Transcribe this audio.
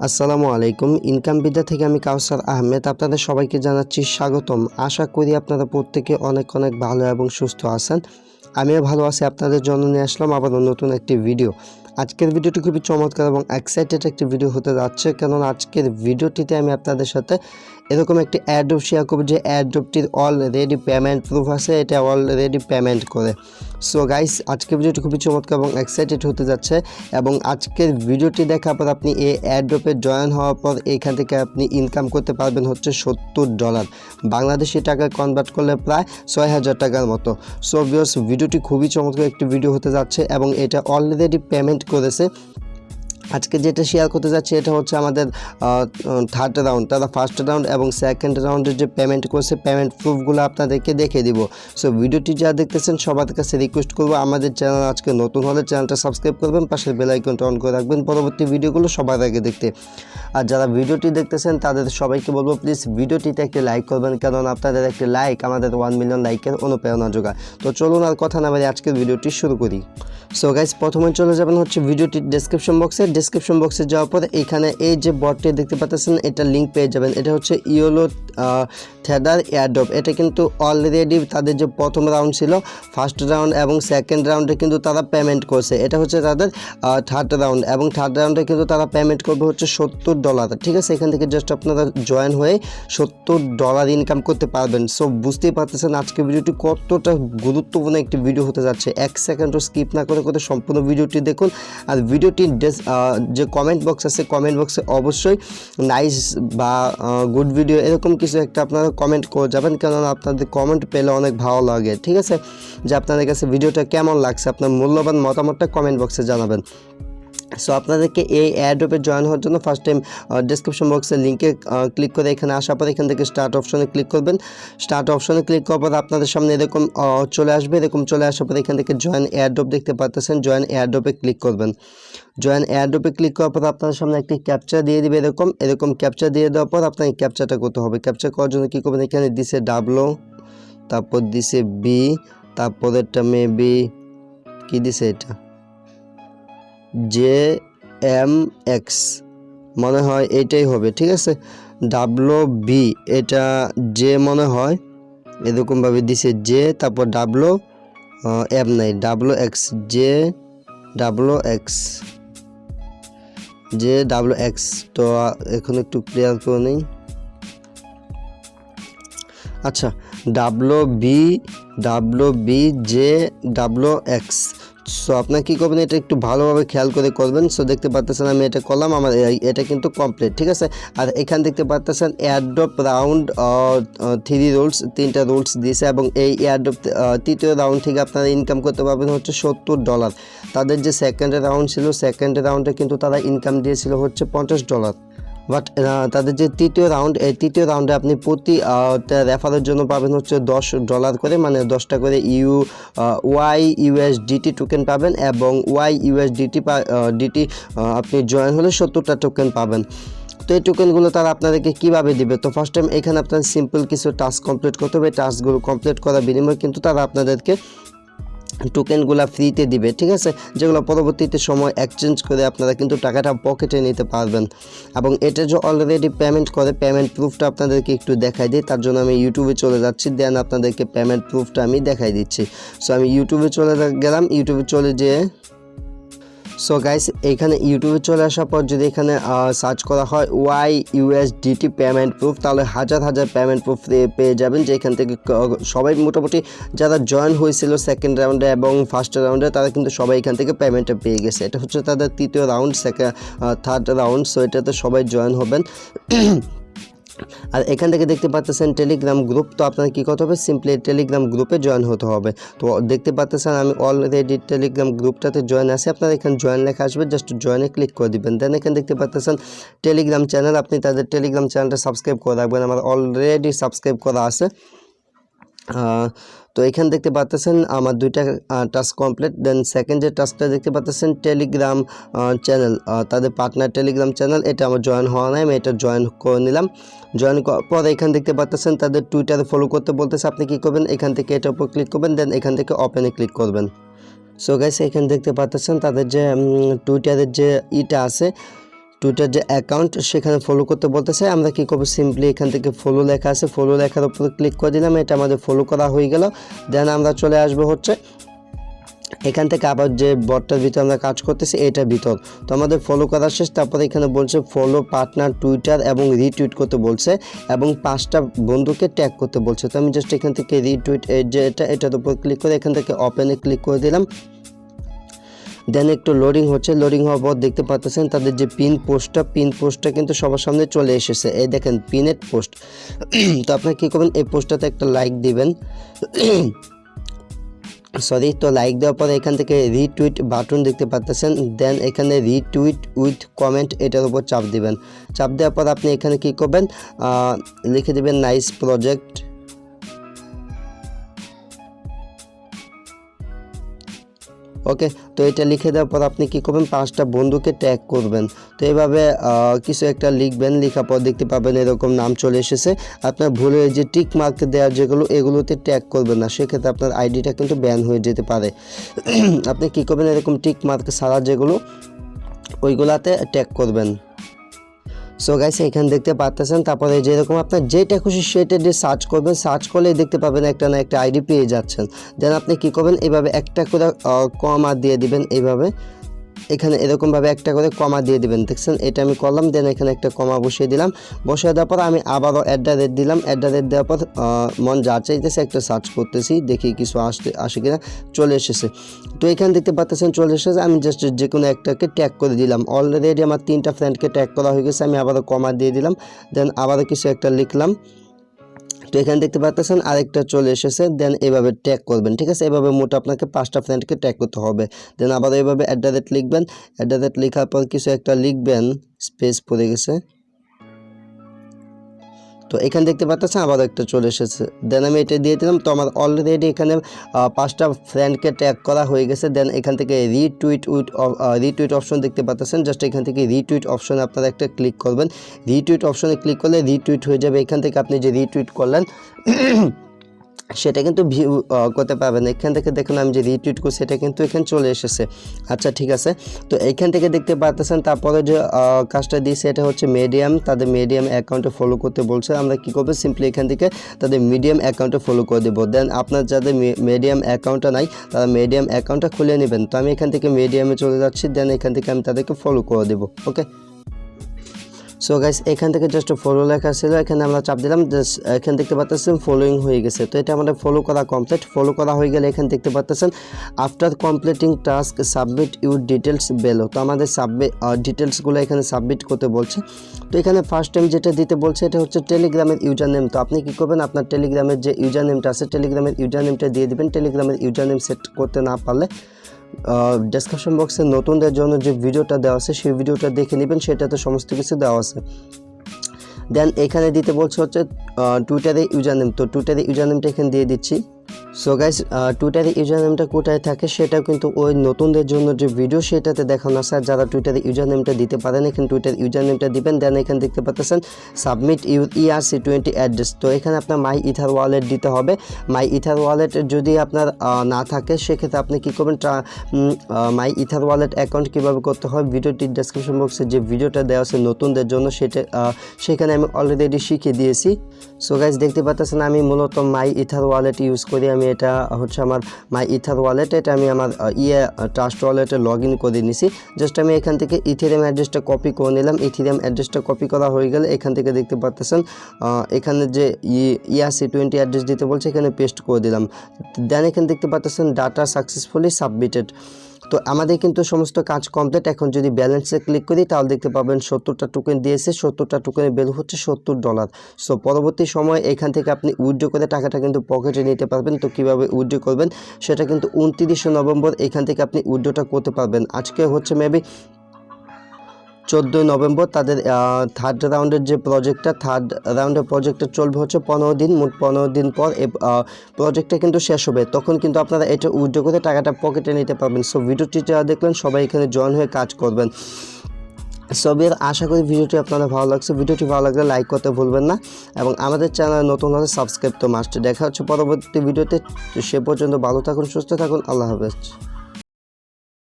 আসসালামু আলাইকুম। ইনকাম বিদ্যা থেকে আমি কাউসার আহমেদ আপনাদের সবাইকে জানাচ্ছি স্বাগতম। আশা করি আপনারা প্রত্যেকে অনেক ভালো এবং সুস্থ আছেন। আমিও ভালো আছি। আপনাদের জন্য নিয়ে আসলাম আবারও নতুন একটি ভিডিও। আজকের ভিডিওটি খুবই চমৎকার এবং এক্সাইটেড একটি ভিডিও হতে যাচ্ছে, কেননা আজকের ভিডিওটিতে আমি আপনাদের সাথে এরকম একটি অ্যাড্রপ শেয়ার করব যে অ্যাড্রপটির অলরেডি পেমেন্ট প্রুফ আছে, এটা অলরেডি পেমেন্ট করে। সো গাইস, আজকের ভিডিওটি খুবই চমৎকার এবং এক্সাইটেড হতে যাচ্ছে এবং আজকের ভিডিওটি দেখার পর আপনি এই অ্যাড্রপে জয়েন হওয়ার পর এখান থেকে আপনি ইনকাম করতে পারবেন হচ্ছে $70, বাংলাদেশি টাকায় কনভার্ট করলে প্রায় ৬,০০০ টাকার মতো। সো ভিউয়ার্স, ভিডিওটি খুবই চমৎকার একটি ভিডিও হতে যাচ্ছে এবং এটা অলরেডি পেমেন্ট করেছে। আজকে যেটা শেয়ার করতে যাচ্ছি এটা হচ্ছে আমাদের থার্ড রাউন্ড, তারা ফার্স্ট রাউন্ড এবং সেকেন্ড রাউন্ডের যে পেমেন্ট করছে পেমেন্ট প্রুফগুলো আপনাদেরকে দেখিয়ে দিব। সো ভিডিওটি যা দেখতেছেন সবার কাছে রিকোয়েস্ট করবো, আমাদের চ্যানেল আজকে নতুন হলে চ্যানেলটা সাবস্ক্রাইব করবেন, পাশের বেল আইকনটা অন করে রাখবেন পরবর্তী ভিডিওগুলো সবার আগে দেখতে। আর যারা ভিডিওটি দেখতেছেন তাদের সবাইকে বলবো প্লিজ ভিডিওটিতে একটি লাইক করবেন, কারণ আপনাদের একটি লাইক আমাদের 1 মিলিয়ন লাইকের অনুপ্রেরণা যোগায়। তো চলুন আর কথা না বাড়িয়ে আজকের ভিডিওটি শুরু করি। সো গাইস, প্রথমে চলে যাবেন হচ্ছে ভিডিওটির ডেসক্রিপশন বক্সে যাওয়ার পরে এখানে এই যে বটটি দেখতে পাচ্ছেন এটা লিঙ্ক পেয়ে যাবেন। এটা হচ্ছে ইয়েলো থ্রেডার এয়ারড্রপ। এটা কিন্তু অলরেডি তাদের যে প্রথম রাউন্ড ছিল, ফার্স্ট রাউন্ড এবং সেকেন্ড রাউন্ডে কিন্তু তারা পেমেন্ট করছে। এটা হচ্ছে তাদের থার্ড রাউন্ড এবং থার্ড রাউন্ডে কিন্তু তারা পেমেন্ট করবে হচ্ছে $70। ঠিক আছে, এখান থেকে জাস্ট আপনারা জয়েন হয়ে $70 ইনকাম করতে পারবেন। সো বুঝতেই পারতেছেন আজকে ভিডিওটি কতটা গুরুত্বপূর্ণ একটি ভিডিও হতে যাচ্ছে। 1 সেকেন্ডও স্কিপ না করে সম্পূর্ণ ভিডিওটি দেখুন। আর ভিডিওটির যে কমেন্ট বক্স আছে, কমেন্ট বক্সে অবশ্যই নাইস বা গুড ভিডিও এরকম কিছু একটা আপনারা কমেন্ট করে যাবেন, কেননা আপনাদের কমেন্ট পেলে অনেক ভালো লাগে। ঠিক আছে, যে আপনাদের কাছে ভিডিওটা কেমন লাগছে, আপনার মূল্যবান মতামতটা কমেন্ট বক্সে জানাবেন। সো আপনাদেরকে এই এয়ারড্রপে জয়েন হওয়ার জন্য ফার্স্ট টাইম ডেসক্রিপশন বক্সের লিঙ্কে ক্লিক করে এখানে আসার পর এখান থেকে স্টার্ট অপশনে ক্লিক করবেন। স্টার্ট অপশনে ক্লিক করার পর আপনাদের সামনে এরকম চলে আসবে। এরকম চলে আসার পর এখান থেকে জয়েন এয়ারড্রপ দেখতে পাচ্ছেন, জয়েন এয়ারড্রপে ক্লিক করবেন। জয়েন এয়ারড্রপে ক্লিক করার পর আপনাদের সামনে একটি ক্যাপচা দিয়ে দিবে। এরকম ক্যাপচা দিয়ে দেওয়ার পর আপনাকে ক্যাপচাটা করতে হবে। ক্যাপচা করার জন্য কী করবেন, এখানে দিছে ডাব্লু, তারপর দিছে বি, তারপরেরটা মেবি কী দিছে, এটা JMX মনে হয় এইটাই হবে। ঠিক আছে, WB এটা জে মনে হয়, এরকমভাবে দিছে জে, তারপর M নাই, WX JWX। তো এখন একটু ক্লিয়ার করে নিই। আচ্ছা, WBJWX। সো আপনার কী করবেন, এটা একটু ভালোভাবে খেয়াল করে করবেন। সো দেখতে পাচ্ছেন আমি এটা করলাম, আমার এটা কিন্তু কমপ্লিট। ঠিক আছে, আর এখানে দেখতে পাচ্ছেন এয়ারড্রপ রাউন্ড 3 রুলস, 3টা রুলস দিয়েছে এবং এই এয়ারড্রপ তৃতীয় রাউন্ড থেকে আপনারা ইনকাম করতে পারবেন হচ্ছে $70। তাদের যে সেকেন্ড রাউন্ড ছিল, সেকেন্ড রাউন্ডে কিন্তু তারা ইনকাম দিয়েছিল হচ্ছে $50। বাট তাদের যে তৃতীয় রাউন্ড, এই তৃতীয় রাউন্ডে আপনি প্রতি রেফারের জন্য পাবেন হচ্ছে $10 করে, মানে 10টা করে USDT টোকেন পাবেন এবং USDT আপনি জয়েন হলে 70টা টোকেন পাবেন। তো এই টোকেনগুলো তারা আপনাদেরকে কীভাবে দিবে, তো ফার্স্ট টাইম এখানে আপনার সিম্পল কিছু টাস্ক কমপ্লিট করতে হবে। টাস্কগুলো কমপ্লিট করার বিনিময়ে কিন্তু তারা আপনাদেরকে টোকেনগুলো ফ্রিতে দিবে। ঠিক আছে, যেগুলো পরবর্তীতে সময় এক্সচেঞ্জ করে আপনারা কিন্তু টাকাটা পকেটে নিতে পারবেন। এবং এটা যে অলরেডি পেমেন্ট করে, পেমেন্ট প্রুফটা আপনাদেরকে একটু দেখাই দিই। তার জন্য আমি ইউটিউবে চলে যাচ্ছি, দেন আপনাদেরকে পেমেন্ট প্রুফটা আমি দেখাই দিচ্ছি। সো আমি ইউটিউবে চলে গেলাম। ইউটিউবে চলে যেয়ে সো গাইস, এইখানে ইউটিউবে চলে আসার পর যদি এখানে সার্চ করা হয় USDT পেমেন্ট প্রুফ, তাহলে হাজার পেমেন্ট প্রুফ পেয়ে যাবেন। যে এখান থেকে সবাই মোটামুটি যারা জয়েন হয়েছিল সেকেন্ড রাউন্ডে এবং ফার্স্ট রাউন্ডে, তারা কিন্তু সবাই এখান থেকে পেমেন্টটা পেয়ে গেছে। এটা হচ্ছে তাদের তৃতীয় রাউন্ড, থার্ড রাউন্ড। সো এটাতে সবাই জয়েন হবেন। আর এখান থেকে দেখতে পাচ্ছেন টেলিগ্রাম গ্রুপ। তো আপনার কী করতে হবে, সিম্পলি টেলিগ্রাম গ্রুপে জয়েন হতে হবে। তো দেখতে পাচ্ছেন আমি অলরেডি টেলিগ্রাম গ্রুপটাতে জয়েন আছি। আপনারা এখানে জয়েন লেখা আসবে, জাস্ট জয়েনে ক্লিক করে দিবেন। দেন এখানে দেখতে পাচ্ছেন টেলিগ্রাম চ্যানেল, আপনি তাদের টেলিগ্রাম চ্যানেলটা সাবস্ক্রাইব করে রাখবেন। আমার অলরেডি সাবস্ক্রাইব করা আছে। তো এখানে দেখতে পাচ্ছেন আমার 2টা টাস্ক কমপ্লিট। দেন সেকেন্ড যে টাস্কটা দেখতে পাচ্ছেন টেলিগ্রাম চ্যানেল, তাদের পার্টনার টেলিগ্রাম চ্যানেল, এটা আমার জয়েন হওয়া নাই, আমি এটা জয়েন করে নিলাম। জয়েন করার পরে এখানে দেখতে পাচ্ছেন তাদের টুইটারে ফলো করতে বলতেছে। আপনি কী করবেন, এখান থেকে এটার উপর ক্লিক করবেন, দেন এখান থেকে ওপেনে ক্লিক করবেন। সো গাইস, এখানে দেখতে পাচ্ছেন তাদের যে টুইটারের যে ইটা আছে, টুইটার যে অ্যাকাউন্ট সেখানে ফলো করতে বলতেছে। আমরা কি করব, সিম্পলি এখান থেকে ফলো লেখা আছে, ফলো লেখার উপর ক্লিক করে দিলাম। এটা আমাদের ফলো করা হয়ে গেল। দেন আমরা চলে আসবো হচ্ছে এখান থেকে আবার যে বটটার ভিতর আমরা কাজ করতেছি এটার ভিতর। তো আমাদের ফলো করা শেষ। তারপরে এখানে বলছে ফলো পার্টনার টুইটার এবং রিটুইট করতে বলছে এবং 5টা বন্ধুকে ট্যাগ করতে বলছে। তো আমি জাস্ট এখান থেকে রিটুইট যে এটার উপর ক্লিক করে এখান থেকে ওপেনে ক্লিক করে দিলাম। দেন একটু লোডিং হচ্ছে, লোডিং হওয়ার পর দেখতে পাচ্ছেন তাদের যে পিন পোস্টটা কিন্তু সবার সামনে চলে এসেছে। এই দেখেন পিনেড পোস্ট। তো আপনারা কী করবেন, এই পোস্টটাতে একটা লাইক দিবেন। তো লাইক দেওয়ার পরে এখান থেকে রিটুইট বাটন দেখতে পাচ্ছেন। দেন এখানে রিটুইট উইথ কমেন্ট এটার উপর চাপ দিবেন। চাপ দেওয়ার পর আপনি এখানে কী করবেন, লিখে দেবেন নাইস প্রজেক্ট। ওকে, তো এটা লিখে দেওয়ার পর আপনি কী করবেন, 5টা বন্ধুকে ট্যাগ করবেন। তো এইভাবে কিছু একটা লিখবেন, লেখার পর দেখতে পাবেন এরকম নাম চলে এসেছে। আপনার ভুলে যে টিক মার্ক দেওয়ার যেগুলো এগুলোতে ট্যাগ করবেন না, সেক্ষেত্রে আপনার আইডিটা কিন্তু ব্যান হয়ে যেতে পারে। আপনি কী করবেন, এরকম টিক মার্ক ছাড়া যেগুলো ওইগুলাতে ট্যাগ করবেন। সো গাইস এখানে দেখতে পাচ্ছেন। তারপরে যেরকম আপনার যেটা খুশি সেটা দিয়ে সার্চ করবেন, সার্চ করলেই দেখতে পাবেন একটা না একটা আইডি পেয়ে যাচ্ছেন। দেন আপনি কী করবেন, এইভাবে একটা করে কমা দিয়ে দিবেন। এইভাবে এখানে এরকমভাবে একটা করে কমা দিয়ে দিবেন, দেখছেন এটা আমি করলাম। দেন এখানে একটা কমা বসিয়ে দিলাম। বসিয়ে দেওয়ার পর আমি আবারও অ্যাট দিলাম। অ্যাট দেওয়ার পর মন যা চাইতেছে একটা সার্চ করতেছি, দেখি কিছু আসে কিনা। চলে এসেছে। তো এখানে দেখতে পাচ্ছেন চলে এসেছে। আমি জাস্ট যে কোনো একটাকে ট্যাগ করে দিলাম। অলরেডি আমার 3টা ফ্রেন্ডকে ট্যাগ করা হয়ে গেছে। আমি আবারও কমা দিয়ে দিলাম। দেন আবারও কিছু একটা লিখলাম। তো এখানে দেখতে পাচ্ছেন আরেকটা চলে এসেছে। দেন এভাবে ট্যাগ করবেন, ঠিক আছে। এভাবে মোট আপনাকে 5টা ফ্রেন্ডকে ট্যাগ করতে হবে। দেন আবার এভাবে অ্যাট লিখবেন। অ্যাট লেখার পর কিছু একটা লিখবেন, স্পেস পড়ে গেছে। তো এখানে দেখতে পাচ্ছেন আবার একটা চলে এসেছে। দেন আমি এটা দিয়ে দিলাম। তো আমার অলরেডি এখানে 5টা ফ্রেন্ডকে ট্যাগ করা হয়ে গেছে। দেন এখান থেকে রিটুইট অপশন দেখতে পাচ্ছেন। জাস্ট এখান থেকে রিটুইট অপশনে আপনারা একটা ক্লিক করবেন। রিটুইট অপশনে ক্লিক করলে রিটুইট হয়ে যাবে। এখান থেকে আপনি যে রিটুইট করলেন সেটা কিন্তু ভিউ করতে পারবেন। এখান থেকে দেখুন আমি যে রিটুইট করছি সেটা কিন্তু এখানে চলে এসেছে। আচ্ছা ঠিক আছে। তো এইখান থেকে দেখতে পাচ্ছেন তারপরে যে কাজটা দিয়েছে এটা হচ্ছে মিডিয়াম। তাদের মিডিয়াম অ্যাকাউন্টে ফলো করতে বলছে। আমরা কী করবো, সিম্পলি এখান থেকে তাদের মিডিয়াম অ্যাকাউন্টে ফলো করে দেবো। দেন আপনার যাদের মিডিয়াম অ্যাকাউন্টটা নাই তারা মিডিয়াম অ্যাকাউন্টটা খুলে নেবেন। তো আমি এখান থেকে মিডিয়ামে চলে যাচ্ছি। দেন এখান থেকে আমি তাদেরকে ফলো করে দেবো। ওকে, সো গাইস এখান থেকে জাস্ট ফলো লেখা ছিল, এখানে আমরা চাপ দিলাম। জাস্ট এখানে দেখতে পাচ্ছেন ফলোইং হয়ে গেছে। তো এটা আমাদের ফলো করা কমপ্লিট। ফলো করা হয়ে গেলে এখানে দেখতে পাচ্ছেন after completing task submit your details below. তো আমাদের ডিটেলসগুলো এখানে সাবমিট করতে বলছে। তো এখানে ফার্স্ট টাইম যেটা দিতে বলছে এটা হচ্ছে টেলিগ্রামের ইউজার নেম। তো আপনি কী করবেন, আপনার টেলিগ্রামের যে ইউজার নেমটা আছে টেলিগ্রামের ইউজার নেমটা দিয়ে দেবেন। টেলিগ্রামের ইউজার নেম সেট করতে না পারলে ডেসক্রিপশন বক্সে নতুনদের জন্য যে ভিডিওটা দেওয়া আছে সেই ভিডিওটা দেখে নেবেন, সেটাতে সমস্ত কিছু দেওয়া আছে। দেন এখানে দিতে বলছে হচ্ছে টুইটারে ইউজার নেম। তো টুইটারে ইউজার নেমটা এখানে দিয়ে দিচ্ছি। সো গাইস টুইটারে ইউজার নেমটা কোথায় থাকে সেটাও কিন্তু ওই নতুনদের জন্য যে ভিডিও সেটাতে দেখানো আছে। আর যারা টুইটারে ইউজার নেমটা দিতে পারেন এখানে টুইটার ইউজার নেমটা দিবেন। দেন এখানে দেখতে পাচ্ছেন সাবমিট ইউর ERC20 অ্যাড্রেস। তো এখানে আপনার মাই ইথার ওয়ালেট দিতে হবে। মাই ইথার ওয়ালেট যদি আপনার না থাকে সেক্ষেত্রে আপনি কী করবেন, মাই ইথার ওয়ালেট অ্যাকাউন্ট কীভাবে করতে হয় ভিডিওটির ডেসক্রিপশন বক্সে যে ভিডিওটা দেওয়া আছে নতুনদের জন্য সেখানে আমি অলরেডি শিখিয়ে দিয়েছি। সো গাইস দেখতে পাচ্ছেন আমি মূলত মাই ইথার ওয়ালেট ইউজ করি। আমি এটা হচ্ছে আমার মাই ইথার ওয়ালেট, এটা আমি আমার ট্রাস্ট ওয়ালেটে লগ ইন করে নিছি। জাস্ট আমি এখান থেকে ইথেরিয়াম অ্যাড্রেসটা কপি করে নিলাম। ইথেরিয়াম অ্যাড্রেসটা কপি করা হয়ে গেলে এখান থেকে দেখতে পাচ্ছেন এখানে যে ERC20 অ্যাড্রেস দিতে বলছে এখানে পেস্ট করে দিলাম। দেন এখানে দেখতে পাচ্ছেন ডাটা সাকসেসফুলি সাবমিটেড। তো আমাদের কিন্তু সমস্ত কাজ কমপ্লিট। এখন যদি ব্যালেন্সে ক্লিক করি তাহলে দেখতে পাবেন 70টা টোকেন দিয়েছে। 70টা টোকেনের ভ্যালু হচ্ছে $70। সো পরবর্তী সময় এখান থেকে আপনি উইথড্র করে টাকাটা কিন্তু পকেটে নিতে পারবেন। তো কীভাবে উইথড্র করবেন সেটা কিন্তু 29 নভেম্বর এখান থেকে আপনি উইথড্রটা করতে পারবেন। আজকে হচ্ছে মেবি 14 নভেম্বর তাদের থার্ড রাউন্ডের যে প্রজেক্টটা চলবে হচ্ছে 15 দিন। মোট 15 দিন পর এই প্রজেক্টটা কিন্তু শেষ হবে। তখন কিন্তু আপনারা এটা উইথড্র করে টাকাটা পকেটে নিতে পারবেন। সো ভিডিওটি যারা দেখলেন সবাই এখানে জয়েন হয়ে কাজ করবেন। সবের আশা করি ভিডিওটি আপনাদের ভালো লাগছে। ভিডিওটি ভালো লাগলে লাইক করতে ভুলবেন না এবং আমাদের চ্যানেল নতুন হলে সাবস্ক্রাইব তো মাস্ট। দেখা হচ্ছে পরবর্তী ভিডিওতে। সে পর্যন্ত ভালো থাকুন, সুস্থ থাকুন। আল্লাহ হাফেজ।